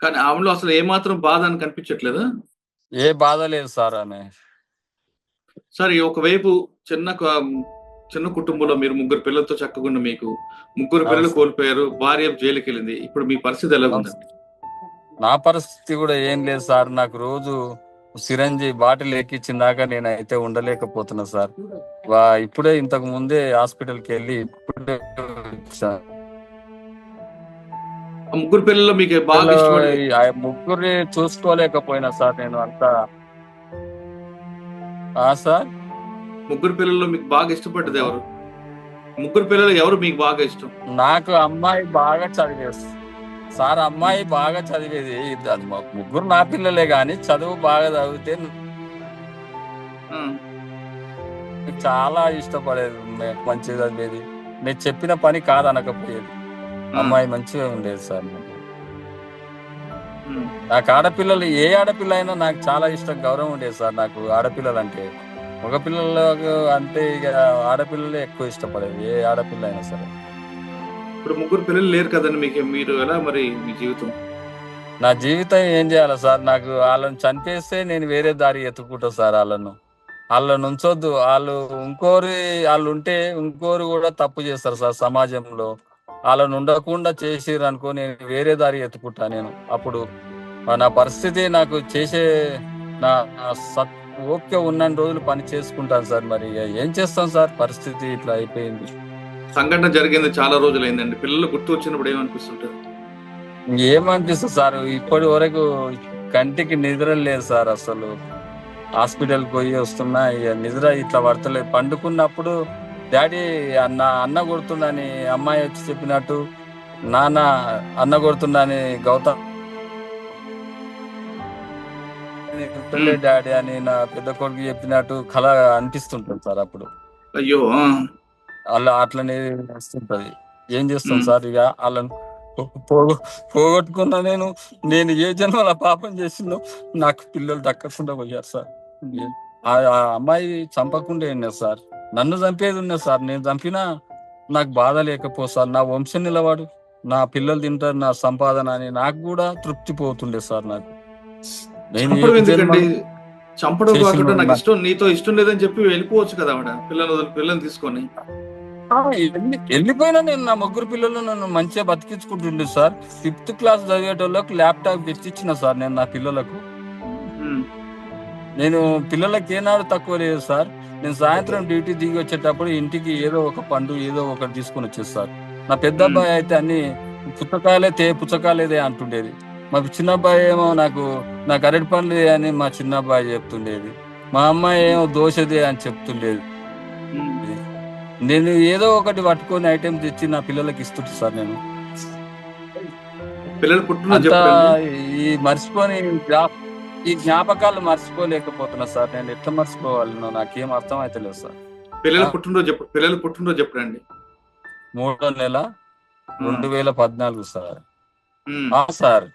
కానీ ఆమెలో అసలు ఏమాత్రం బాధ అని కనిపించట్లేదా? ఏ బాధ లేదు సార్ ఆమె. సార్ ఈ ఒకవైపు చిన్న క చిన్న కుటుంబంలో మీరు ముగ్గురు పిల్లలతో చక్కగున్న మీకు, ముగ్గురు అవును పిల్లలు సార్. కోల్పోయారు. భార్య జైలుకెళ్ళింది. ఇప్పుడు మీ పరిస్థితి అవును సార్. ఎలాగుందండి? నా పరిస్థితి కూడా ఏం లేదు సార్. నాకు రోజు సిరంజి బాటిల్ ఎక్కించిన దాకా నేనైతే ఉండలేకపోతున్నా సార్. ఇప్పుడే ఇంతకు ముందే హాస్పిటల్కి వెళ్ళి ఇప్పుడే వచ్చా. ఆ ముగ్గురు పిల్లల్లో మీకు బాగా పిల్లలు ఇష్టపడే ఆ ముగ్గురిని చూసుకోలేకపోయినా సార్ నేను అంతా. సార్, ముగ్గురు పిల్లల్లో మీకు బాగా ఇష్టపడ్డది ఎవరు? ముగ్గురు పిల్లలు ఎవరు మీకు బాగా ఇష్టం? నాకు అమ్మాయి బాగా చదివేది సార్. హ్మ్. అమ్మాయి బాగా చదివేది. అది ముగ్గురు నా పిల్లలే గాని చదువు బాగా చదివితే ఆ! చాలా ఇష్టపడేది. మంచిగా చదివేది. నేను చెప్పిన పని కాదనకపోయేది. ఆ! అమ్మాయి మంచిగా ఉండేది సార్ నాకు. హ్మ్. నాకు ఆడపిల్లలు, ఏ ఆడపిల్ల అయినా నాకు చాలా ఇష్టం, గౌరవం ఉండేది సార్ నాకు ఆడపిల్లలు అంటే. మగపిల్లలకు అంటే ఇక ఆడపిల్లలే ఎక్కువ ఇష్టపడేది, ఏ ఆడపిల్ల అయినా సరే. ఇప్పుడు ముగ్గురు పిల్లలు లేరు కదండీ మీకు. మీరు ఎలా మరి మీ జీవితం? నా జీవితం ఏం చేయాలి సార్? నాకు వాళ్ళని చంపేస్తే నేను వేరే దారి ఎత్తుకుంటా సార్. వాళ్ళని ఉంచొద్దు. వాళ్ళు ఉంటే ఇంకోరు కూడా తప్పు చేస్తారు సార్ సమాజంలో. వాళ్ళని ఉండకుండా చేసిర్రు అనుకో, నేను వేరే దారి ఎత్తుకుంటా నేను. అప్పుడు నా పరిస్థితి నాకు చేసే నా ఓపిక ఉన్నన్ని రోజులు పని చేసుకుంటాను సార్. మరి ఇక ఏం చేస్తాం సార్, పరిస్థితి ఇట్లా అయిపోయింది. సంఘటన జరిగింది చాలా రోజులైందండి. పిల్లలు గుర్తు వచ్చినప్పుడు ఏమనిపిస్తుంటది? ఏమనిపిస్తుంది సార్, ఇప్పటి వరకు కంటికి నిద్ర లేదు సార్ అసలు. హాస్పిటల్ పోయి వస్తున్నా, ఇక నిద్ర ఇట్లా పడతలేదు. పండుకున్నప్పుడు డాడీ అన్న కొడుతుండని అమ్మాయి వచ్చి చెప్పినట్టు, నాన్న అన్న కొడుతుండని గౌతమ్ హ్మ్. డాడీ అని నా పెద్ద కొడుకు చెప్పినట్టు కల అనిపిస్తుంటుంది సార్ అప్పుడు. అయ్యో! ఆ! అలా అట్లనే వస్తుంటది. ఏం చేస్తాం హ్మ్. సార్ ఇక వాళ్ళని పోగొట్టుకున్నా నేను. నేను ఏ జన్మల పాపం చేసిందో నాకు పిల్లలు దక్కకుండా పోయారు సార్. ఆ అమ్మాయి చంపకుండా ఉన్నది సార్. నన్ను చంపేది ఉన్నది సార్. నేను చంపినా నాకు బాధ లేకపో సార్. నా వంశం నిలవాడు, నా పిల్లలు తింటారు నా సంపాదన అని నాకు కూడా తృప్తి పోతుండే సార్ నాకు. నేను ఏ చంపడం ఎందుకండి? జన్మలో చంపడం చేసిన కాకుండా నీతో ఇష్టం లేదని చెప్పి వెళ్ళిపోవచ్చు కదా ఆవిడ. పిల్లని తీసుకొని. వెళ్ళిపోయినా నేను నా ముగ్గురు పిల్లలు నన్ను మంచిగా బతికించుకుంటుండే సార్. 5th క్లాస్ చదివేటోళ్ళకి ల్యాప్టాప్ తెచ్చిచ్చిన సార్ నేను నా పిల్లలకు. హ్మ్. నేను పిల్లలకి ఏనాడు తక్కువ లేదు సార్. నేను సాయంత్రం డ్యూటీ దిగి వచ్చేటప్పుడు ఇంటికి ఏదో ఒక పండు ఏదో ఒకటి తీసుకొని వచ్చేది సార్. నా పెద్ద హ్మ్. అబ్బాయి అయితే అన్ని పుచ్చకాయలేదే అంటుండేది. మా చిన్న అబ్బాయి ఏమో నాకు అరటి పండ్లు అని మా చిన్న అబ్బాయి చెప్తుండేది. మా అమ్మాయి హ్మ్. ఏమో దోశదే అని చెప్తుండేది. హ్మ్. నేను ఏదో ఒకటి పట్టుకొని ఐటెం తెచ్చి నా పిల్లలకి ఇస్తుంటా సార్ నేను. పిల్లల పుట్టినరోజు అంతా ఎప్పుడండి? ఈ మర్చిపోని ఈ జ్ఞాపకాలు మర్చిపోలేకపోతున్నా సార్. నేను ఎట్లా మర్చిపోవాలనో నాకేం అర్థం అయితే లేదు సార్. పిల్లల పుట్టినరోజు ఎప్పుడండి? 3వ నెల ఆ! 2014 సార్. హ్మ్. సార్,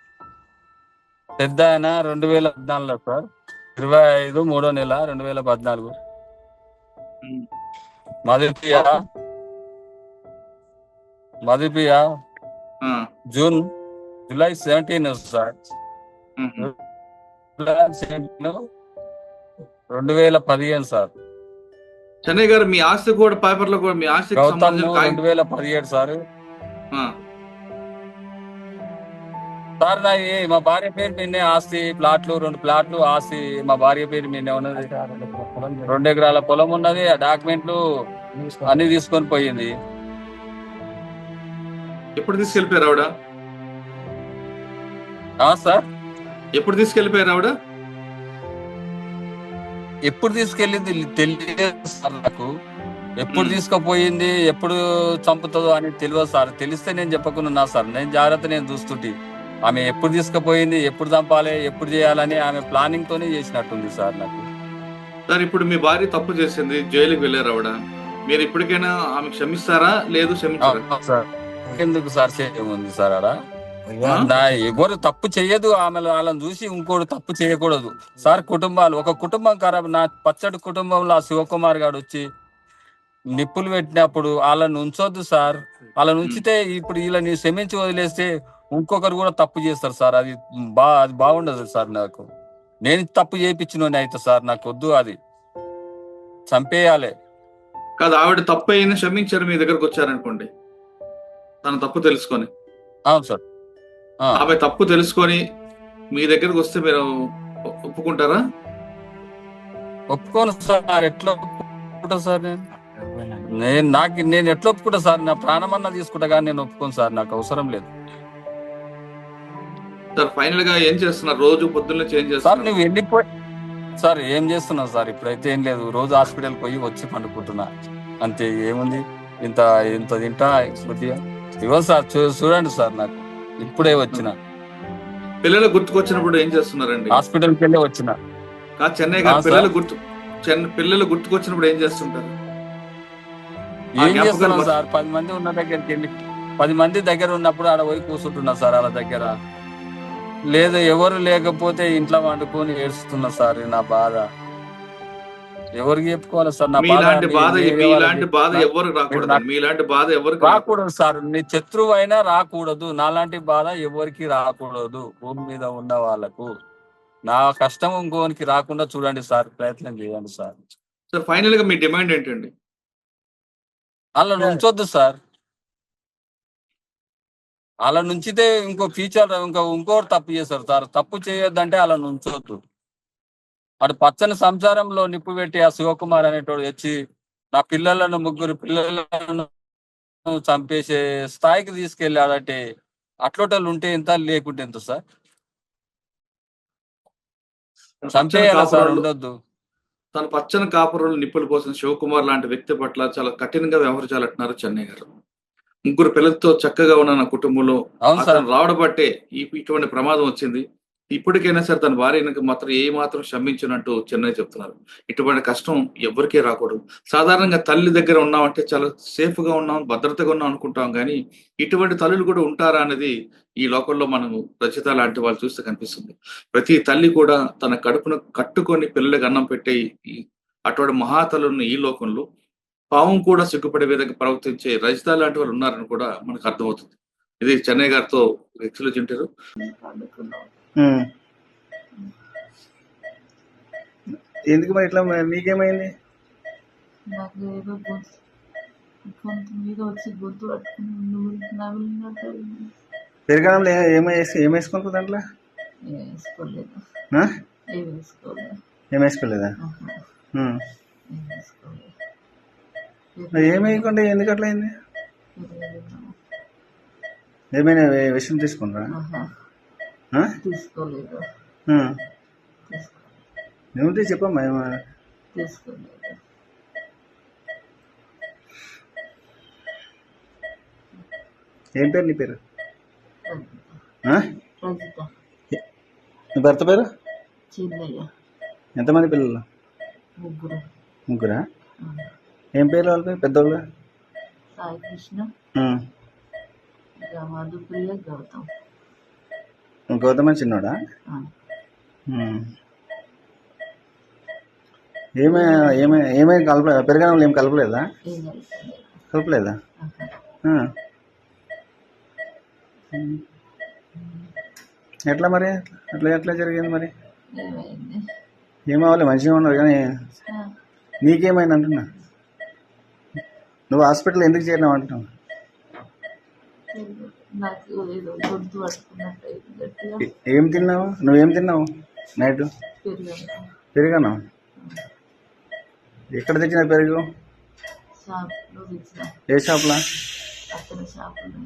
పెద్ద ఆయన 2014లో సార్. 25 3వ నెల 2014. హ్మ్. మదిపియా పాపం. మదిపియా ఆ! July 17 sir. హుహు. July 17 2015 sir. చెన్నై గారు మీ ఆస్తి కూడా పేపర్‌లో కూడా మీ ఆస్తికి గౌతమ్ సంబంధించిన 2017 సార్. ఆ! సార్ మా భార్య పేరు మీదనే ఆస్తి, ప్లాట్లు 2 ప్లాట్లు ఆస్తి మా భార్య పేరు మీదనే ఉన్నది. 2 ఎకరాల పొలం ఉన్నది. ఆ డాక్యుమెంట్లు అన్ని తీసుకొని పోయింది. ఎప్పుడు తీసుకెళ్ళిపోయారు ఆవిడ? సార్, ఎప్పుడు తీసుకెళ్ళిపోయారు ఆవిడ? ఎప్పుడు తీసుకెళ్ళింది తెలియదు సార్ నాకు. ఎప్పుడు హ్మ్. తీసుకుపోయింది, ఎప్పుడు చంపుతుందో అని తెలియదు సార్. తెలిస్తే నేను చెప్పకుండా సార్. నేను జాగ్రత్త నేను చూస్తుంటే ఆమె ఎప్పుడు తీసుకుపోయింది, ఎప్పుడు చంపాలి, ఎప్పుడు చేయాలని ఆమె ప్లానింగ్ తోనే చేసినట్టుంది సార్ నాకు. సార్ ఇప్పుడు మీ భార్య తప్పు చేసింది. జైలుకి వెళ్లారు ఆవిడ. మీరు ఇప్పటికైనా ఆమె క్షమిస్తారా? లేదు క్షమించరా? సార్, ఎందుకు సార్ ఉంది సార్ ఆడ. ఆ? ఎవరు తప్పు చెయ్యదు, ఆమె వాళ్ళని చూసి ఇంకోటి తప్పు చేయకూడదు సార్. ఒక కుటుంబం ఖరాబ్. నా పచ్చడి కుటుంబంలో ఆ శివకుమార్ గారు వచ్చి నిప్పులు పెట్టినప్పుడు వాళ్ళని ఉంచొద్దు సార్. వాళ్ళని హ్మ్. ఉంచితే ఇప్పుడు వీళ్ళని క్షమించి వదిలేస్తే ఇంకొకరు కూడా తప్పు చేస్తారు సార్. అది అది బాగుండదు సార్. నాకు నేను తప్పు చేయించిన అయితే సార్ నాకు వద్దు, అది చంపేయాలి. కాదు, ఆవిడ తప్పు అయినా క్షమించారు మీ దగ్గరకు వచ్చారనుకోండి, తన తప్పు తెలుసుకొని. అవును సార్. ఆమె తప్పు తెలుసుకొని మీ దగ్గరకు వస్తే మీరు ఒప్పుకుంటారా? ఒప్పుకోను సార్. ఎట్లా ఒప్పుకుంటా సార్? నేను ఎట్లా ఒప్పుకుంటా సార్? నా ప్రాణమన్నా తీసుకుంటా కానీ నేను ఒప్పుకోను సార్. నాకు అవసరం లేదు సార్. ఫైనల్ గా ఏం చేస్తున్నారు? రోజు పొద్దున్నే చేంజ్ సార్. చేస్తున్నారు. నువ్వు వెళ్ళిపోయి సార్ ఏం చేస్తున్నావు సార్? ఇప్పుడైతే ఏం లేదు, రోజు హాస్పిటల్ పోయి వచ్చి పండుకుంటున్నా అంతే. ఏముంది, ఇంత ఇంత తింటా కొద్దిగా. ఇవ్వ సార్, చూడండి సార్, నాకు ఇప్పుడే వచ్చిన. పిల్లలు గుర్తుకొచ్చినప్పుడు ఏం చేస్తున్నారండి? హాస్పిటల్కి వెళ్ళి వచ్చిన. కాదు చెన్నై గారు, పిల్లలు గుర్తుకొచ్చినప్పుడు ఏం చేస్తుంటారు? ఏం చేస్తున్నాం సార్? 10 మంది ఉన్న దగ్గరికి వెళ్ళి 10 మంది దగ్గర ఉన్నప్పుడు ఆడ పోయి కూర్చుంటున్నా సార్ వాళ్ళ దగ్గర. లేదు, ఎవరు లేకపోతే ఇంట్లో వండుకొని ఏడుస్తున్నా సార్. నా బాధ ఎవరికి చెప్పుకోవాలి సార్? నా మీలాంటి బాధ బాధ ఎవరికి రాకూడదు సార్. నీ శత్రువు అయినా రాకూడదు. నాలాంటి బాధ ఎవరికి రాకూడదు భూమి మీద ఉన్న వాళ్ళకు. నా కష్టం ఇంకోనికి రాకుండా చూడండి సార్, ప్రయత్నం చేయండి సార్. సార్ ఫైనల్ గా మీ డిమాండ్ ఏంటండి? అలా ఉంచొద్దు సార్. అలా నుంచితే ఇంకో ఫ్యూచర్ ఇంకోటి తప్పు చేస్తారు సార్. తప్పు చేయొద్దంటే అలా ఉంచొద్దు. అటు పచ్చని సంసారంలో నిప్పు పెట్టి ఆ శివకుమార్ అనేటోడు వచ్చి నా పిల్లలను 3 పిల్లలను చంపేసే స్థాయికి తీసుకెళ్ళాడంటే అట్లోటలు ఉంటే ఎంత, లేకుంటే ఎంత సార్? చంపేయాలి సార్, ఉండొద్దు. తన పచ్చని కాపురంలో నిప్పుల కోసం శివకుమార్ లాంటి వ్యక్తి పట్ల చాలా కఠినంగా వ్యవహరించాలంటున్నారు చెన్నై గారు. 3 పిల్లలతో చక్కగా ఉన్న నా కుటుంబంలో అతను రావడం బట్టే ఇటువంటి ప్రమాదం వచ్చింది. ఇప్పటికైనా సరే తన భార్యకి మాత్రం ఏ మాత్రం క్షమించినట్టు చెన్నై చెప్తున్నారు. ఇటువంటి కష్టం ఎవరికీ రాకూడదు. సాధారణంగా తల్లి దగ్గర ఉన్నామంటే చాలా సేఫ్ గా ఉన్నాం, భద్రతగా ఉన్నాం అనుకుంటాం, కానీ ఇటువంటి తల్లులు కూడా ఉంటారా అనేది ఈ లోకంలో మనము రచిత లాంటి వాళ్ళు చూస్తే కనిపిస్తుంది. ప్రతి తల్లి కూడా తన కడుపును కట్టుకొని పిల్లలకి అన్నం పెట్టే అటువంటి మహాతల్లులను ఈ లోకంలో పావం కూడా సిగ్గుపడే విధంగా ప్రవర్తించే రజిత లాంటి వాళ్ళు ఉన్నారని కూడా మనకు అర్థమవుతుంది. ఇది చెన్నై గారితో ఎక్స్క్లూజివ్ ఇంటర్వ్యూ. ఎందుకు మరి ఇట్లా? నీకేమైంది? నాకు ఏదో కొంత మీద వచ్చి గొంతు పట్టుకుని నవ్వులున్నట్టు పెరగడంలో ఏమేసుకోలేదు దాంట్లో? వేసుకోలేదు. ఏం వేసుకోలేదా? ఏమేయకుండా ఎందుకు అట్లా అయింది? ఏమైనా విషయం తీసుకున్నారా? తీసుకోలేదు. ఏముంది చెప్పమ్మా. తీసుకోలేదు. ఏం పేరు నీ పేరు? రజిత. నీ భర్త పేరు? చిన్నయ్య. ఎంతమంది పిల్లలు? 3. ముగ్గురా? ఏం పేరు వాళ్ళ పేరు? పెద్దోళ్ళు? సాయి కృష్ణ, మధుప్రియ, గౌతమ్. గౌతమ్ అని చిన్నోడా? ఏమై పెరగడంలో ఏం కలపలేదా? కలపలేదా? ఎట్లా మరి? ఎట్లా జరిగింది మరి? ఏమవ్వాలి, మంచిగా ఉన్నారు కానీ నీకేమైంది అంటున్నా? నువ్వు హాస్పిటల్ ఎందుకు చేరినావు అంటున్నావు? ఏం తిన్నావు? నువ్వేం తిన్నావు నైట్? పెరుగనా? ఎక్కడ తెచ్చిన పెరుగు? షాప్లో తెచ్చిన. ఏ షాప్లా? అక్కడ షాపులో.